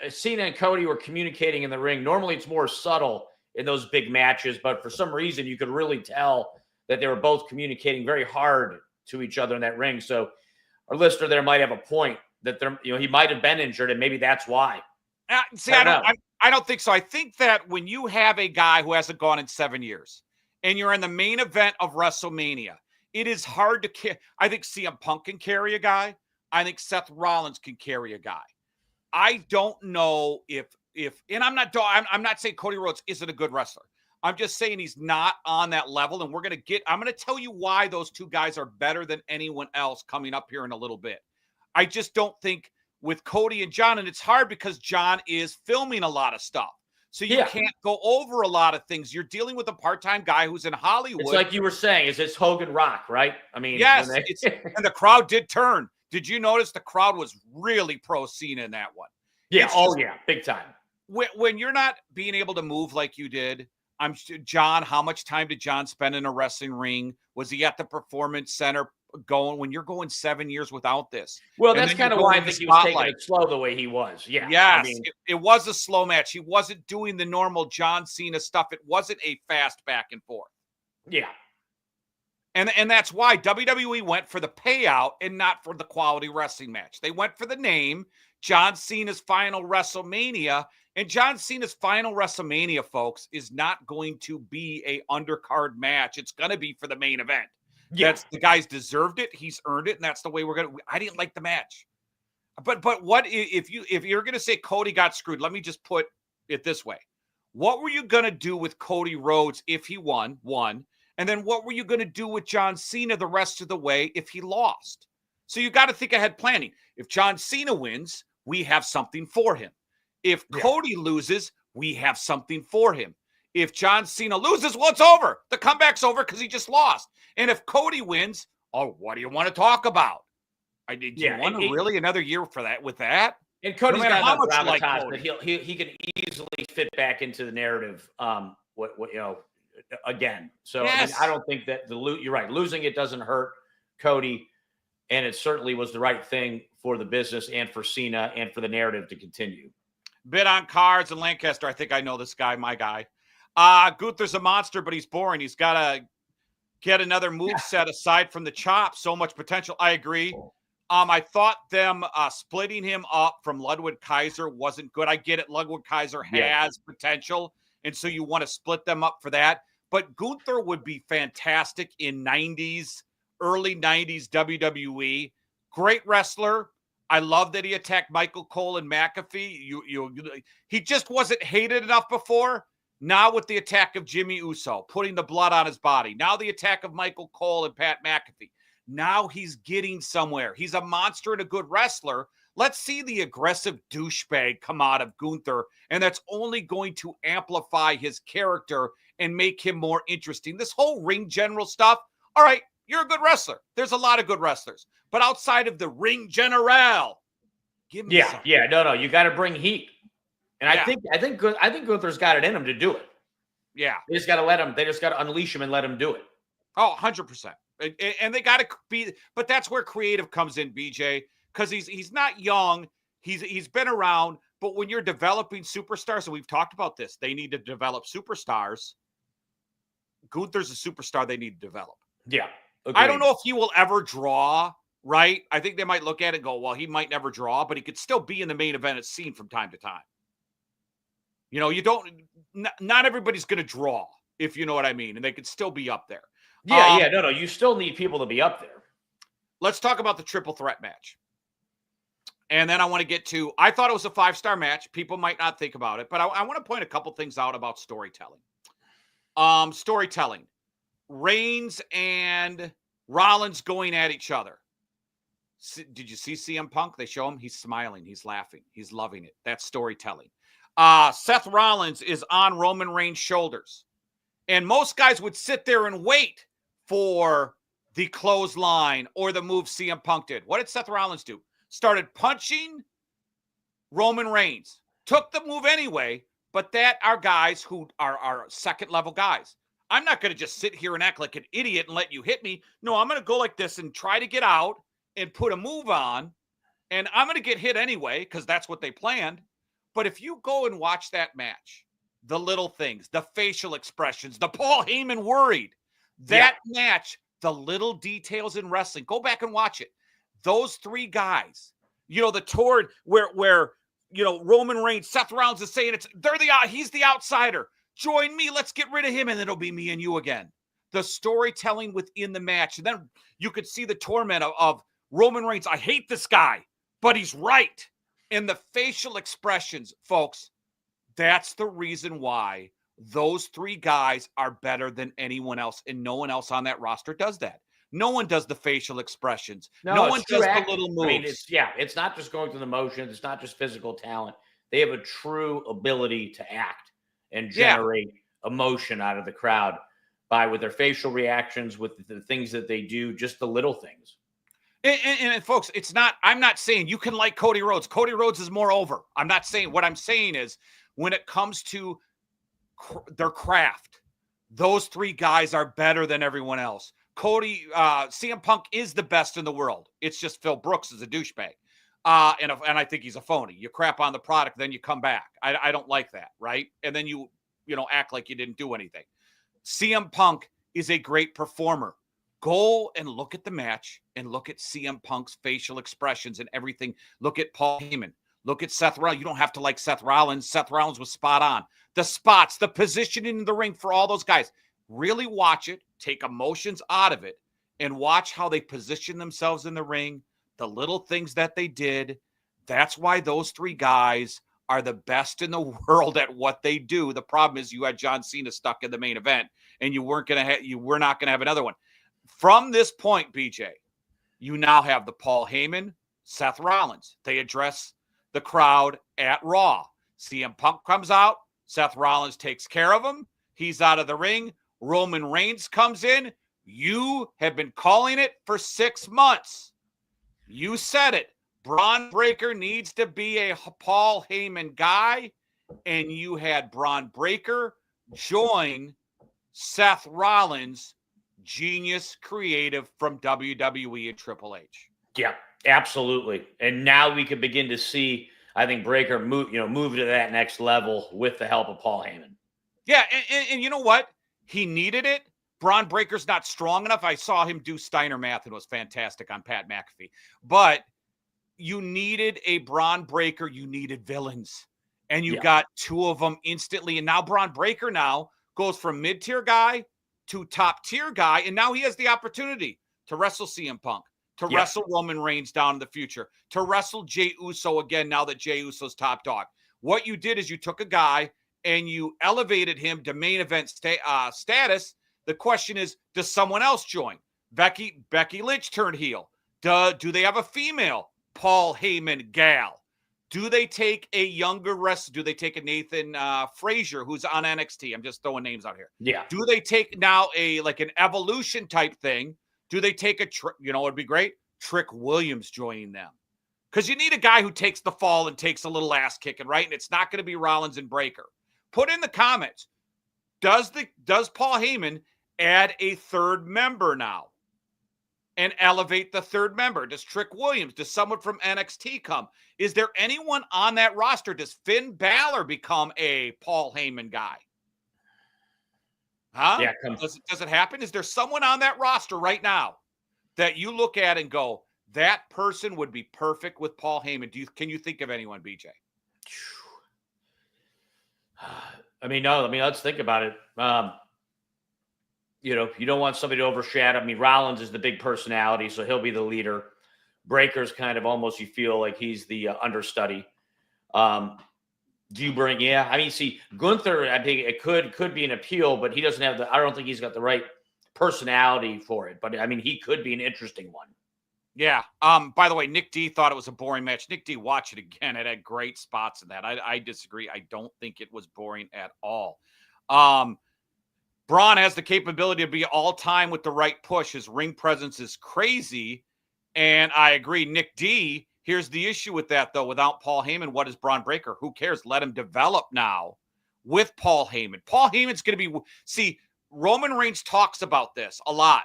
Cena and Cody were communicating in the ring. Normally, it's more subtle in those big matches, but for some reason, you could really tell that they were both communicating very hard to each other in that ring. So our listener there might have a point that he might have been injured, and maybe that's why. I don't think so. I think that when you have a guy who hasn't gone in 7 years and you're in the main event of WrestleMania, it is hard to carry. I think CM Punk can carry a guy. I think Seth Rollins can carry a guy. I don't know if and I'm not saying Cody Rhodes isn't a good wrestler. I'm just saying he's not on that level. And I'm going to tell you why those two guys are better than anyone else coming up here in a little bit. I just don't think with Cody and John, and it's hard because John is filming a lot of stuff. So you can't go over a lot of things. You're dealing with a part-time guy who's in Hollywood. It's like you were saying, is this Hogan Rock, right? I mean, yes, and the crowd did turn. Did you notice the crowd was really pro Cena in that one? Yeah, big time. When you're not being able to move like you did, John, how much time did John spend in a wrestling ring? Was he at the Performance Center when you're going 7 years without this? Well, that's kind of why I think he was taking it slow the way he was. Yeah. Yes, it was a slow match. He wasn't doing the normal John Cena stuff. It wasn't a fast back and forth. Yeah. And that's why WWE went for the payout and not for the quality wrestling match. They went for the name, John Cena's Final WrestleMania. And John Cena's Final WrestleMania, folks, is not going to be a undercard match. It's going to be for the main event. Yeah. The guy's deserved it. He's earned it. And that's the way we're going to. I didn't like the match. But what if you're going to say Cody got screwed? Let me just put it this way. What were you going to do with Cody Rhodes if he won? And then what were you going to do with John Cena the rest of the way if he lost? So you got to think ahead planning. If John Cena wins, we have something for him. If Cody loses, we have something for him. If John Cena loses, well, it's over. The comeback's over because he just lost. And if Cody wins, what do you want to talk about? Do you want really another year for that with that? And Cody's got enough gravitas that he can easily fit back into the narrative. Again. So yes. I don't think that you're right. Losing it doesn't hurt Cody, and it certainly was the right thing for the business and for Cena and for the narrative to continue. Bid on cards in Lancaster. I think I know this guy, my guy. Gunther's a monster, but he's boring. He's got to get another move set aside from the chop. So much potential. I agree. I thought them splitting him up from Ludwig Kaiser wasn't good. I get it. Ludwig Kaiser has potential, and so you want to split them up for that. But Gunther would be fantastic in early 90s WWE. Great wrestler. I love that he attacked Michael Cole and McAfee. He just wasn't hated enough before. Now with the attack of Jimmy Uso, putting the blood on his body. Now the attack of Michael Cole and Pat McAfee. Now he's getting somewhere. He's a monster and a good wrestler. Let's see the aggressive douchebag come out of Gunther, and that's only going to amplify his character and make him more interesting. This whole ring general stuff, all right, you're a good wrestler. There's a lot of good wrestlers. But outside of the ring general, give me something. Yeah, no, you got to bring heat. And I think Gunther's got it in him to do it. Yeah. They just got to unleash him and let him do it. Oh, 100%. And they got to be, but that's where creative comes in, BJ, because he's not young. He's been around, but when you're developing superstars, and we've talked about this, they need to develop superstars. Gunther's a superstar they need to develop. Yeah. Agreed. I don't know if he will ever draw, right? I think they might look at it and go, well, he might never draw, but he could still be in the main event it's seen from time to time. You know, not everybody's going to draw, if you know what I mean, and they could still be up there. Yeah, no, you still need people to be up there. Let's talk about the triple threat match. And then I want to get to, I thought it was a 5-star match. People might not think about it, but I want to point a couple things out about storytelling. Storytelling. Reigns and Rollins going at each other. Did you see CM Punk? They show him. He's smiling. He's laughing. He's loving it. That's storytelling. Seth Rollins is on Roman Reigns' shoulders. And most guys would sit there and wait for the clothesline or the move CM Punk did. What did Seth Rollins do? Started punching Roman Reigns. Took the move anyway, but that are guys who are second-level guys. I'm not going to just sit here and act like an idiot and let you hit me. No, I'm going to go like this and try to get out and put a move on, and I'm going to get hit anyway because that's what they planned. But if you go and watch that match, the little things, the facial expressions, the Paul Heyman worried, that match, the little details in wrestling, go back and watch it. Those three guys, you know, the tour where you know, Roman Reigns, Seth Rollins is saying he's the outsider. Join me. Let's get rid of him. And then it'll be me and you again. The storytelling within the match. And then you could see the torment of Roman Reigns. I hate this guy, but he's right. And the facial expressions, folks, that's the reason why those three guys are better than anyone else. And no one else on that roster does that. No one does the facial expressions. No one does the little moves. I mean, it's not just going through the motions. It's not just physical talent. They have a true ability to act and generate emotion out of the crowd with their facial reactions, with the things that they do, just the little things. And folks, I'm not saying you can like Cody Rhodes. Cody Rhodes is more over. I'm not saying, what I'm saying is when it comes to their craft, those three guys are better than everyone else. CM Punk is the best in the world. It's just Phil Brooks is a douchebag. And I think he's a phony. You crap on the product, then you come back. I don't like that, right? And then you act like you didn't do anything. CM Punk is a great performer. Go and look at the match and look at CM Punk's facial expressions and everything. Look at Paul Heyman. Look at Seth Rollins. You don't have to like Seth Rollins. Seth Rollins was spot on. The spots, the positioning in the ring for all those guys. Really watch it. Take emotions out of it and watch how they position themselves in the ring, the little things that they did. That's why those three guys are the best in the world at what they do. The problem is you had John Cena stuck in the main event and you were not going to have another one. From this point, BJ, you now have the Paul Heyman, Seth Rollins. They address the crowd at Raw. CM Punk comes out. Seth Rollins takes care of him. He's out of the ring. Roman Reigns comes in. You have been calling it for 6 months. You said it. Braun Breaker needs to be a Paul Heyman guy, and you had Braun Breaker join Seth Rollins, genius creative from WWE and Triple H. Yeah, absolutely. And now we can begin to see, I think, Breaker move to that next level with the help of Paul Heyman. Yeah, and you know what? He needed it. Braun Breaker's not strong enough. I saw him do Steiner math and it was fantastic on Pat McAfee. But you needed a Braun Breaker. You needed villains. And you got two of them instantly. And now Braun Breaker goes from mid-tier guy to top-tier guy. And now he has the opportunity to wrestle CM Punk, to wrestle Roman Reigns down in the future, to wrestle Jey Uso again now that Jey Uso's top dog. What you did is you took a guy and you elevated him to main event status. The question is, does someone else join? Becky Lynch turned heel. Do they have a female Paul Heyman gal? Do they take a younger wrestler? Do they take a Nathan Frazier who's on NXT? I'm just throwing names out here. Yeah. Do they take now an evolution type thing? Do they take it'd be great? Trick Williams joining them. Because you need a guy who takes the fall and takes a little ass kicking, right? And it's not going to be Rollins and Breaker. Put in the comments, does Paul Heyman add a third member now? and elevate the third member? Does Trick Williams, does someone from NXT come? Is there anyone on that roster? Does Finn Balor become a Paul Heyman guy? Huh? Yeah, does it happen? Is there someone on that roster right now that you look at and go, that person would be perfect with Paul Heyman? Can you think of anyone, BJ? I mean, no. I mean, let's think about it. You don't want somebody to overshadow. I mean, Rollins is the big personality, so he'll be the leader. Breaker's kind of almost, you feel like he's the understudy. Do you bring? Yeah, I mean, see, Gunther, I think it could be an appeal, but he doesn't have I don't think he's got the right personality for it. But I mean, he could be an interesting one. Yeah. By the way, Nick D thought it was a boring match. Nick D, watch it again. It had great spots in that. I disagree. I don't think it was boring at all. Braun has the capability to be all time with the right push. His ring presence is crazy. And I agree. Nick D, here's the issue with that, though. Without Paul Heyman, what is Braun Breaker? Who cares? Let him develop now with Paul Heyman. Paul Heyman's going to be, see, Roman Reigns talks about this a lot.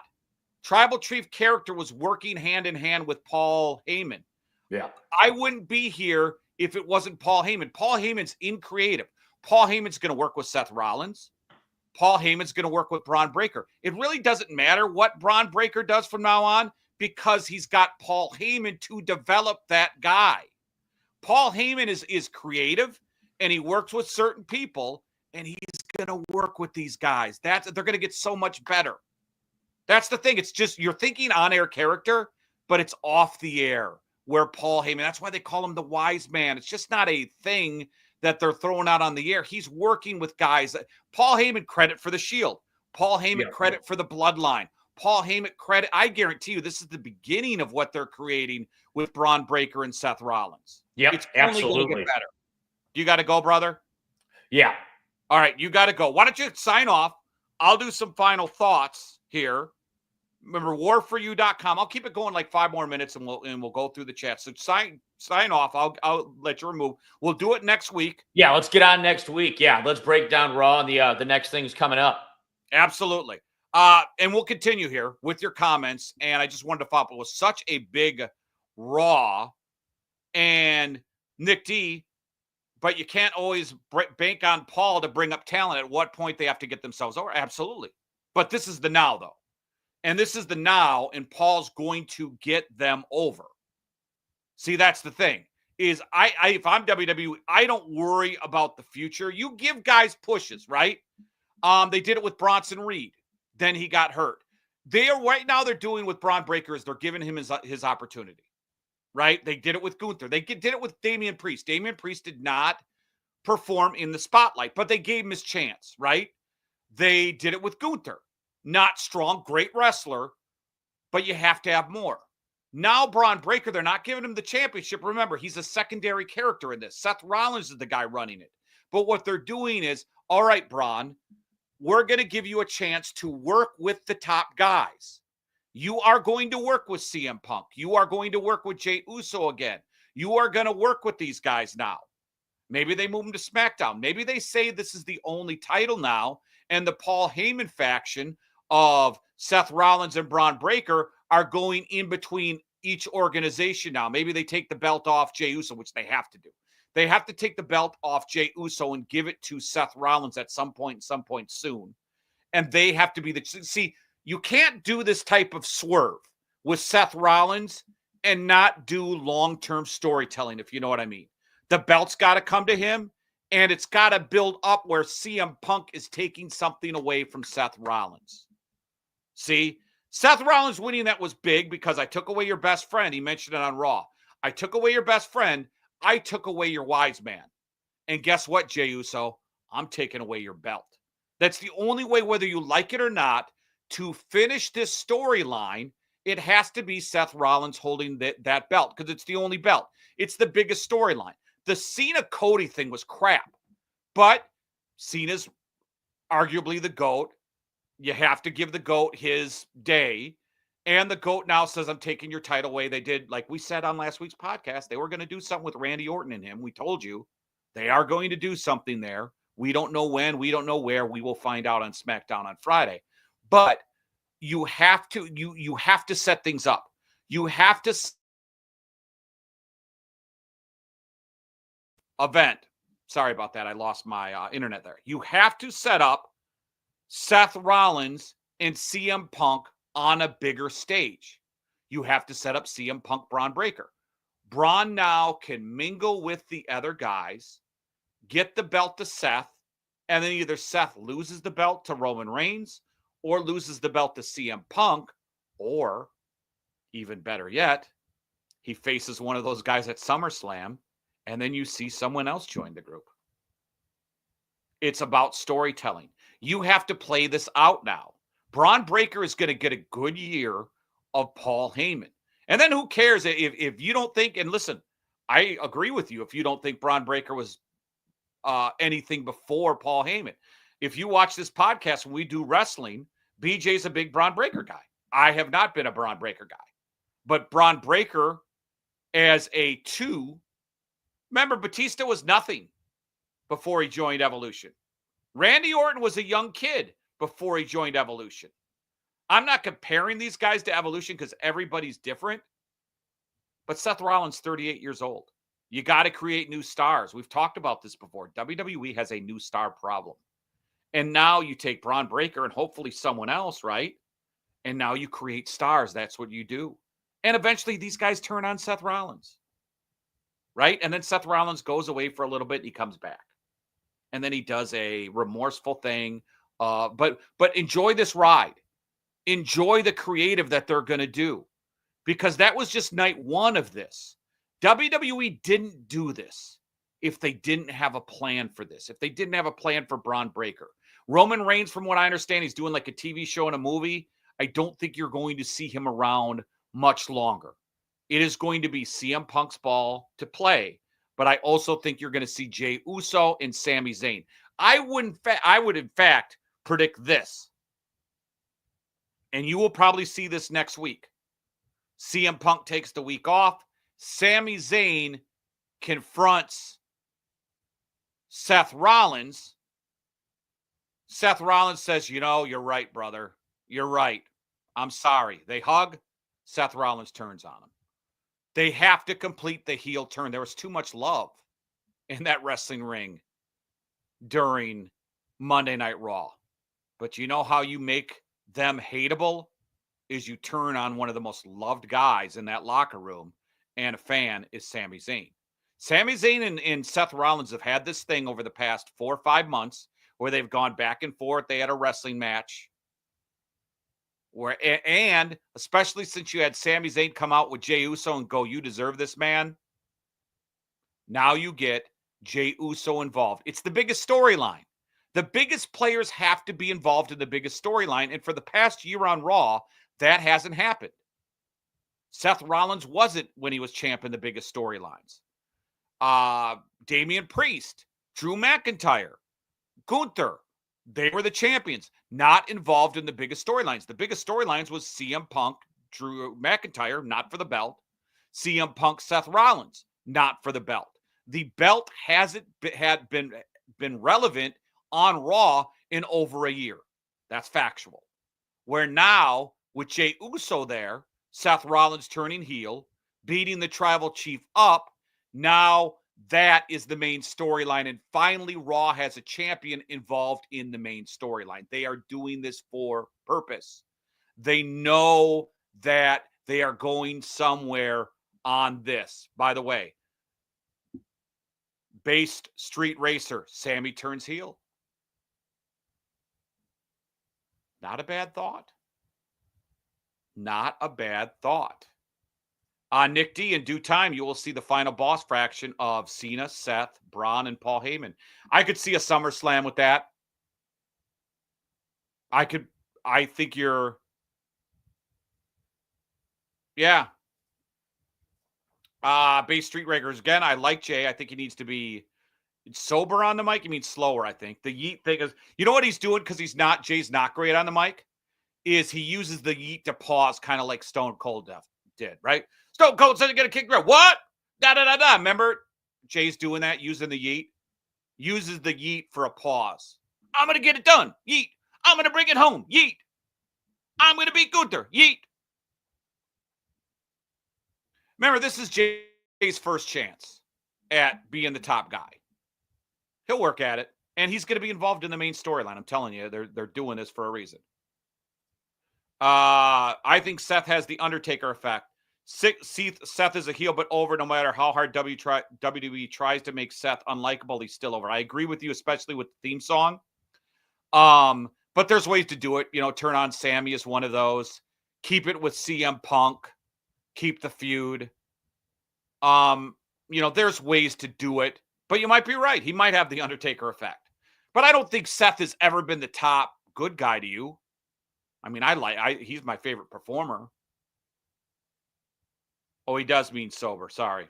Tribal Chief character was working hand in hand with Paul Heyman. Yeah. I wouldn't be here if it wasn't Paul Heyman. Paul Heyman's in creative. Paul Heyman's going to work with Seth Rollins. Paul Heyman's going to work with Braun Breaker. It really doesn't matter what Braun Breaker does from now on because he's got Paul Heyman to develop that guy. Paul Heyman is creative, and he works with certain people, and he's going to work with these guys. They're going to get so much better. That's the thing. It's just you're thinking on-air character, but it's off the air where Paul Heyman, that's why they call him the wise man. It's just not a thing that they're throwing out on the air. He's working with guys. Paul Heyman, credit for the Shield. Paul Heyman, credit for the Bloodline. Paul Heyman, credit. I guarantee you this is the beginning of what they're creating with Braun Breaker and Seth Rollins. Yep, it's only absolutely. going to get better. You got to go, brother? Yeah. All right, you got to go. Why don't you sign off? I'll do some final thoughts here. Remember, warforyou.com. I'll keep it going like 5 more minutes, and we'll go through the chat. So sign off. I'll let you remove. We'll do it next week. Yeah, let's get on next week. Yeah, let's break down Raw and the next thing's coming up. Absolutely. And we'll continue here with your comments. And I just wanted to follow up. It was such a big Raw, and Nick D, but you can't always bank on Paul to bring up talent. At what point they have to get themselves over? Absolutely. But this is the now, though. And this is the now, and Paul's going to get them over. See, that's the thing. Is if I'm WWE, I don't worry about the future. You give guys pushes, right? They did it with Bronson Reed. Then he got hurt. Right now they're doing with Braun Breaker is they're giving him his opportunity, right? They did it with Gunther. They did it with Damian Priest. Damian Priest did not perform in the spotlight, but they gave him his chance, right? They did it with Gunther. Not strong, great wrestler, but you have to have more. Now, Braun Breaker, they're not giving him the championship. Remember, he's a secondary character in this. Seth Rollins is the guy running it. But what they're doing is, all right, Braun, we're going to give you a chance to work with the top guys. You are going to work with CM Punk. You are going to work with Jey Uso again. You are going to work with these guys now. Maybe they move them to SmackDown. Maybe they say this is the only title now, and the Paul Heyman faction of Seth Rollins and Braun Breaker are going in between each organization now. Maybe they take the belt off Jey Uso, which they have to do. They have to take the belt off Jey Uso and give it to Seth Rollins at some point soon. And they have to be see, you can't do this type of swerve with Seth Rollins and not do long-term storytelling, if you know what I mean. The belt's got to come to him, and it's got to build up where CM Punk is taking something away from Seth Rollins. See, Seth Rollins winning that was big because I took away your best friend. He mentioned it on Raw. I took away your best friend. I took away your wise man. And guess what, Jey Uso? I'm taking away your belt. That's the only way, whether you like it or not, to finish this storyline, it has to be Seth Rollins holding that belt because it's the only belt. It's the biggest storyline. The Cena-Cody thing was crap, but Cena's arguably the GOAT. You have to give the GOAT his day. And the GOAT now says, I'm taking your title away. They did, like we said on last week's podcast, they were going to do something with Randy Orton and him. We told you they are going to do something there. We don't know when. We don't know where. We will find out on SmackDown on Friday. But you have to set things up. You have to event. Sorry about that. I lost my internet there. You have to set up Seth Rollins and CM Punk on a bigger stage. You have to set up CM Punk, Braun Breaker. Braun now can mingle with the other guys, get the belt to Seth, and then either Seth loses the belt to Roman Reigns or loses the belt to CM Punk, or even better yet, he faces one of those guys at SummerSlam, and then you see someone else join the group. It's about storytelling. You have to play this out now. Braun Breaker is going to get a good year of Paul Heyman. And then who cares if you don't think, and listen, I agree with you if you don't think Braun Breaker was anything before Paul Heyman. If you watch this podcast when we do wrestling, BJ's a big Braun Breaker guy. I have not been a Braun Breaker guy. But Braun Breaker as a 2, remember, Batista was nothing before he joined Evolution. Randy Orton was a young kid before he joined Evolution. I'm not comparing these guys to Evolution because everybody's different. But Seth Rollins, 38 years old. You got to create new stars. We've talked about this before. WWE has a new star problem. And now you take Braun Breaker and hopefully someone else, right? And now you create stars. That's what you do. And eventually these guys turn on Seth Rollins, right? And then Seth Rollins goes away for a little bit and he comes back. And then he does a remorseful thing. But enjoy this ride. Enjoy the creative that they're going to do. Because that was just night 1 of this. WWE didn't do this if they didn't have a plan for this. If they didn't have a plan for Braun Breaker. Roman Reigns, from what I understand, he's doing like a TV show and a movie. I don't think you're going to see him around much longer. It is going to be CM Punk's ball to play. But I also think you're going to see Jey Uso and Sami Zayn. I would in fact predict this. And you will probably see this next week. CM Punk takes the week off. Sami Zayn confronts Seth Rollins. Seth Rollins says, you're right, brother. You're right. I'm sorry. They hug. Seth Rollins turns on him. They have to complete the heel turn. There was too much love in that wrestling ring during Monday Night Raw. But you know how you make them hateable? Is you turn on one of the most loved guys in that locker room, and a fan is Sami Zayn. Sami Zayn and Seth Rollins have had this thing over the past 4 or 5 months where they've gone back and forth. They had a wrestling match. And especially since you had Sami Zayn come out with Jey Uso and go, you deserve this, man. Now you get Jey Uso involved. It's the biggest storyline. The biggest players have to be involved in the biggest storyline. And for the past year on Raw, that hasn't happened. Seth Rollins wasn't, when he was champ, in the biggest storylines. Damian Priest, Drew McIntyre, Gunther, they were the champions, not involved in the biggest storylines. The biggest storylines was CM Punk, Drew McIntyre, not for the belt. CM Punk, Seth Rollins, not for the belt. The belt hasn't been relevant on Raw in over a year. That's factual. Where now, with Jey Uso there, Seth Rollins turning heel, beating the tribal chief up, now that is the main storyline. And finally, Raw has a champion involved in the main storyline. They are doing this for purpose. They know that they are going somewhere on this. By the way, based street racer, Sammy turns heel. Not a bad thought. Not a bad thought. Nick D, in due time, you will see the final boss fraction of Cena, Seth, Braun, and Paul Heyman. I could see a SummerSlam with that. I think you're... Yeah. Bay Street Raggers. Again, I like Jay. I think he needs to be sober on the mic. He means slower, I think. The yeet thing is... You know what he's doing? Because Jay's not great on the mic? Is he uses the yeet to pause, kind of like Stone Cold did, right? Stone Cold said to get a kick. What? Da-da-da-da. Remember? Jay's doing that, using the yeet. Uses the yeet for a pause. I'm going to get it done. Yeet. I'm going to bring it home. Yeet. I'm going to beat Gunther. Yeet. Remember, this is Jay's first chance at being the top guy. He'll work at it, and he's going to be involved in the main storyline. I'm telling you, they're doing this for a reason. I think Seth has the Undertaker effect. Seth is a heel, but over no matter how hard WWE tries to make Seth unlikable, he's still over. I agree with you, especially with the theme song. But there's ways to do it. You know, turn on Sammy is one of those. Keep it with CM Punk. Keep the feud. You know, there's ways to do it. But you might be right. He might have the Undertaker effect. But I don't think Seth has ever been the top good guy to you. I mean, he's my favorite performer. Oh, he does mean sober. Sorry.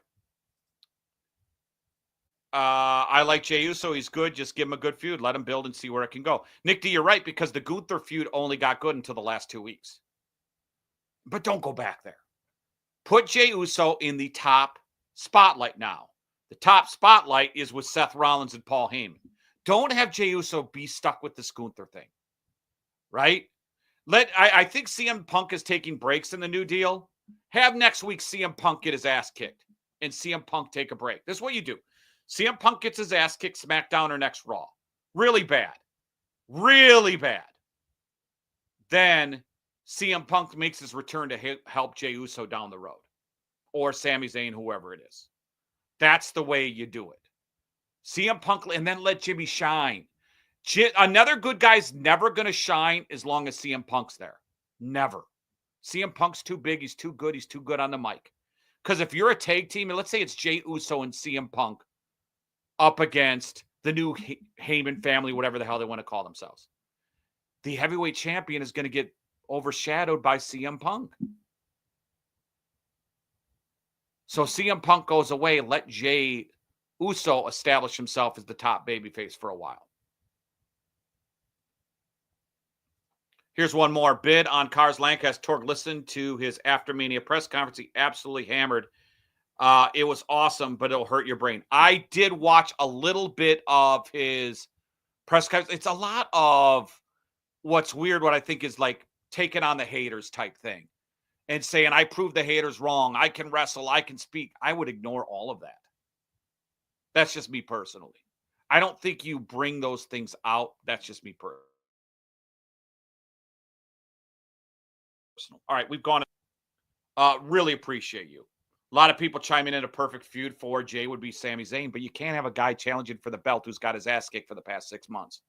I like Jey Uso. He's good. Just give him a good feud. Let him build and see where it can go. Nick D, you're right, because the Gunther feud only got good until the last 2 weeks. But don't go back there. Put Jey Uso in the top spotlight now. The top spotlight is with Seth Rollins and Paul Heyman. Don't have Jey Uso be stuck with this Gunther thing. Right? I think CM Punk is taking breaks in the new deal. Have next week CM Punk get his ass kicked and CM Punk take a break. This is what you do. CM Punk gets his ass kicked SmackDown or next Raw. Really bad. Really bad. Then CM Punk makes his return to help Jey Uso down the road. Or Sami Zayn, whoever it is. That's the way you do it. CM Punk, and then let Jimmy shine. Another good guy's never going to shine as long as CM Punk's there. Never. CM Punk's too big. He's too good. He's too good on the mic. Because if you're a tag team, and let's say it's Jey Uso and CM Punk up against the new Heyman family, whatever the hell they want to call themselves, the heavyweight champion is going to get overshadowed by CM Punk. So CM Punk goes away. Let Jey Uso establish himself as the top babyface for a while. Here's one more. Bid on Cars Lancaster. Torg listened to his After Mania press conference. He absolutely hammered. It was awesome, but it'll hurt your brain. I did watch a little bit of his press conference. It's a lot of what's weird, what I think is like taking on the haters type thing and saying, I proved the haters wrong. I can wrestle. I can speak. I would ignore all of that. That's just me personally. I don't think you bring those things out. That's just me personally. All right, we've gone. Really appreciate you. A lot of people chiming in a perfect feud for Jay would be Sami Zayn, but you can't have a guy challenging for the belt who's got his ass kicked for the past 6 months.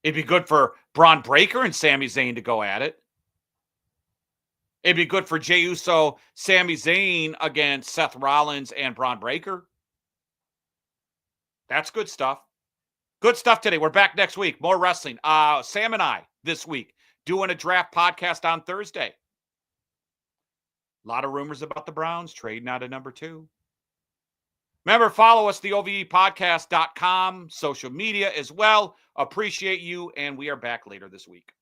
It'd be good for Braun Breaker and Sami Zayn to go at it. It'd be good for Jey Uso, Sami Zayn against Seth Rollins and Braun Breaker. That's good stuff. Good stuff today. We're back next week. More wrestling. Sam and I this week doing a draft podcast on Thursday. A lot of rumors about the Browns trading out of number 2. Remember, follow us, the OVEpodcast.com, social media as well. Appreciate you, and we are back later this week.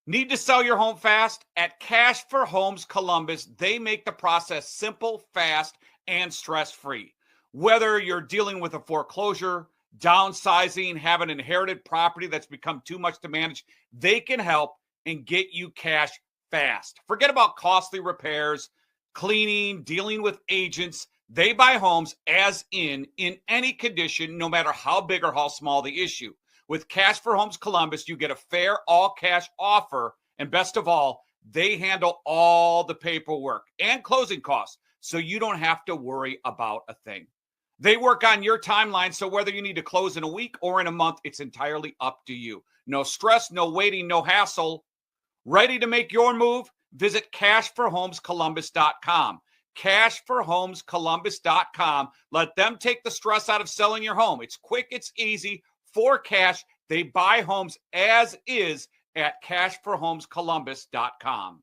Need to sell your home fast? At Cash for Homes Columbus, they make the process simple, fast, and stress-free. Whether you're dealing with a foreclosure, downsizing, have an inherited property that's become too much to manage, they can help and get you cash fast. Forget about costly repairs, cleaning, dealing with agents. They buy homes as in any condition, no matter how big or how small the issue. With Cash for Homes Columbus, you get a fair all-cash offer, and best of all, they handle all the paperwork and closing costs, so you don't have to worry about a thing. They work on your timeline, so whether you need to close in a week or in a month, it's entirely up to you. No stress, no waiting, no hassle. Ready to make your move? Visit cashforhomescolumbus.com. Cashforhomescolumbus.com. Let them take the stress out of selling your home. It's quick, it's easy. For cash, they buy homes as is at cashforhomescolumbus.com.